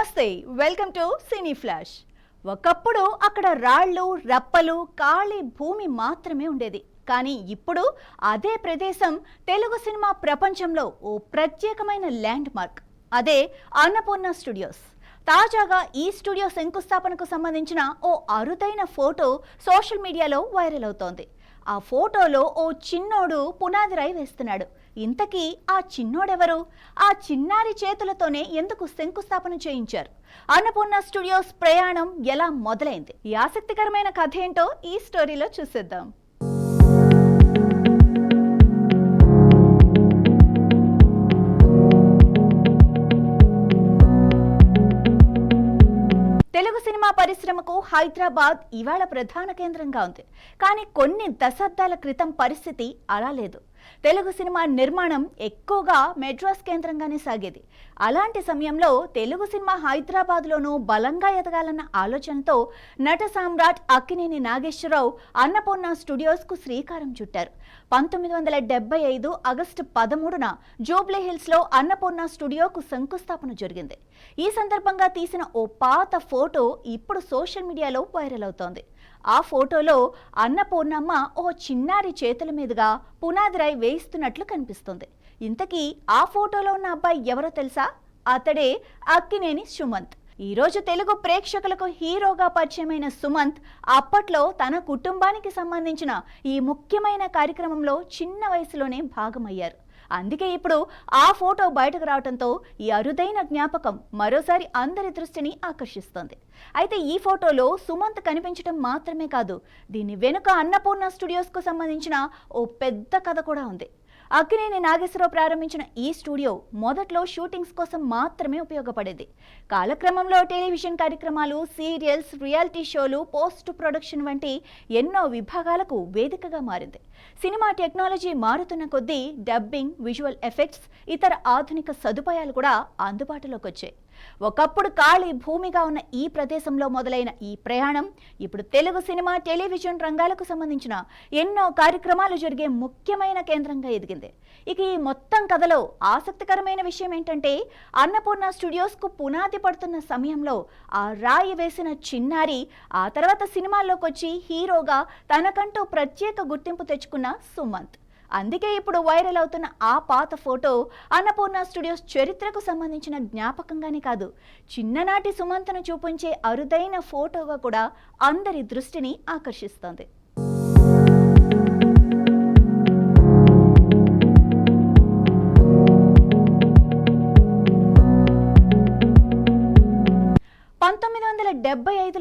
నమస్తే, welcome to cine flash. ఒకప్పుడు అక్కడ రాళ్ళు, రప్పలు, ఖాళీ భూమి మాత్రమే ఉండేది. కానీ ఇప్పుడు అదే ప్రదేశం తెలుగు సినిమా ప్రపంచంలో ఓ ప్రత్యేకమైన ల్యాండ్ మార్క్. అదే అన్నపూర్ణ స్టూడియోస్. తాజాగా ఈ స్టూడియో శంకుస్థాపనకు సంబంధించిన ఓ అరుదైన ఫోటో సోషల్ మీడియాలో వైరల్ అవుతోంది. ఆ ఫోటోలో ఓ చిన్నోడు పునాది రాయి వేస్తున్నాడు. ఇంతకీ ఆ చిన్నోడెవరు? ఆ చిన్నారి చేతులతోనే ఎందుకు శంకుస్థాపన చేయించారు? అన్నపూర్ణ స్టూడియోస్ ప్రయాణం ఎలా మొదలైంది? ఈ ఆసక్తికరమైన కథ ఏంటో ఈ స్టోరీలో చూసేద్దాం. తెలుగు సినిమా పరిశ్రమకు హైదరాబాద్ ఇవాళ ప్రధాన కేంద్రంగా ఉంది. కానీ కొన్ని దశాబ్దాల క్రితం పరిస్థితి అలా లేదు. తెలుగు సినిమా నిర్మాణం ఎక్కువగా మెడ్రాస్ కేంద్రంగానే సాగేది. అలాంటి సమయంలో తెలుగు సినిమా హైదరాబాద్లోనూ బలంగా ఎదగాలన్న ఆలోచనతో నట సామ్రాట్ అక్కినేని నాగేశ్వరరావు అన్నపూర్ణ స్టూడియోస్కు శ్రీకారం చుట్టారు. 1975 ఆగస్టు 13న జూబ్లీ హిల్స్లో అన్నపూర్ణ స్టూడియోకు శంకుస్థాపన జరిగింది. ఈ సందర్భంగా తీసిన ఓ పాత ఫోటో ఇప్పుడు సోషల్ మీడియాలో వైరల్ అవుతోంది. ఆ ఫోటోలో అన్నపూర్ణమ్మ ఓ చిన్నారి చేతుల మీదుగా పునాది రాయి వేయిస్తున్నట్లు కనిపిస్తుంది. ఇంతకీ ఆ ఫోటోలో ఉన్న అబ్బాయి ఎవరో తెలుసా? అతడే అక్కినేని సుమంత్. ఈరోజు తెలుగు ప్రేక్షకులకు హీరోగా పరిచయమైన సుమంత్ అప్పట్లో తన కుటుంబానికి సంబంధించిన ఈ ముఖ్యమైన కార్యక్రమంలో చిన్న వయసులోనే భాగమయ్యారు. అందుకే ఇప్పుడు ఆ ఫోటో బయటకు రావడంతో ఈ అరుదైన జ్ఞాపకం మరోసారి అందరి దృష్టిని ఆకర్షిస్తోంది. అయితే ఈ ఫోటోలో సుమంత్ కనిపించడం మాత్రమే కాదు, దీని వెనుక అన్నపూర్ణ స్టూడియోస్కు సంబంధించిన ఓ పెద్ద కథ కూడా ఉంది. అక్కినేని నాగేశ్వరరావు ప్రారంభించిన ఈ స్టూడియో మొదట్లో షూటింగ్స్ కోసం మాత్రమే ఉపయోగపడేది. కాలక్రమంలో టెలివిజన్ కార్యక్రమాలు, సీరియల్స్, రియాలిటీ షోలు, పోస్ట్ ప్రొడక్షన్ వంటి ఎన్నో విభాగాలకు వేదికగా మారింది. సినిమా టెక్నాలజీ మారుతున్న కొద్దీ డబ్బింగ్, విజువల్ ఎఫెక్ట్స్, ఇతర ఆధునిక సదుపాయాలు కూడా అందుబాటులోకి వచ్చాయి. ఒకప్పుడు ఖాళీ భూమిగా ఉన్న ఈ ప్రదేశంలో మొదలైన ఈ ప్రయాణం ఇప్పుడు తెలుగు సినిమా, టెలివిజన్ రంగాలకు సంబంధించిన ఎన్నో కార్యక్రమాలు జరిగే ముఖ్యమైన కేంద్రంగా ఎదిగింది. ఇక ఈ మొత్తం కథలో ఆసక్తికరమైన విషయం ఏంటంటే, అన్నపూర్ణ స్టూడియోస్కు పునాది పడుతున్న సమయంలో ఆ రాయి వేసిన చిన్నారి ఆ తర్వాత సినిమాల్లోకి వచ్చి హీరోగా తనకంటూ ప్రత్యేక గుర్తింపు తెచ్చుకున్న సుమంత్. అందుకే ఇప్పుడు వైరల్ అవుతున్న ఆ పాత ఫోటో అన్నపూర్ణ స్టూడియోస్ చరిత్రకు సంబంధించిన జ్ఞాపకంగానే కాదు, చిన్ననాటి సుమంత్ను చూపించే అరుదైన ఫోటోగా కూడా అందరి దృష్టిని ఆకర్షిస్తోంది.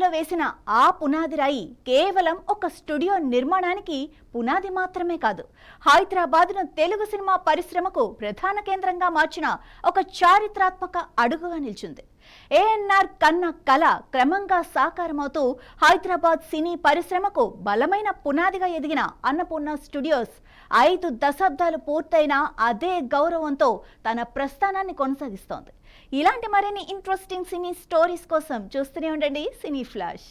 లో వేసిన ఆ పునాది రాయి కేవలం ఒక స్టూడియో నిర్మాణానికి పునాది మాత్రమే కాదు, హైదరాబాద్ను తెలుగు సినిమా పరిశ్రమకు ప్రధాన కేంద్రంగా మార్చిన ఒక చారిత్రాత్మక అడుగుగా నిలిచింది. ఏఎన్ఆర్ కన్న కళ క్రమంగా సాకారమవుతూ హైదరాబాద్ సినీ పరిశ్రమకు బలమైన పునాదిగా ఎదిగిన అన్నపూర్ణ స్టూడియోస్ 5 దశాబ్దాలు పూర్తయిన అదే గౌరవంతో తన ప్రస్థానాన్ని కొనసాగిస్తోంది. ఇలాంటి మరిన్ని ఇంట్రెస్టింగ్ సినీ స్టోరీస్ కోసం చూస్తూనే ఉండండి సినీ ఫ్లాష్.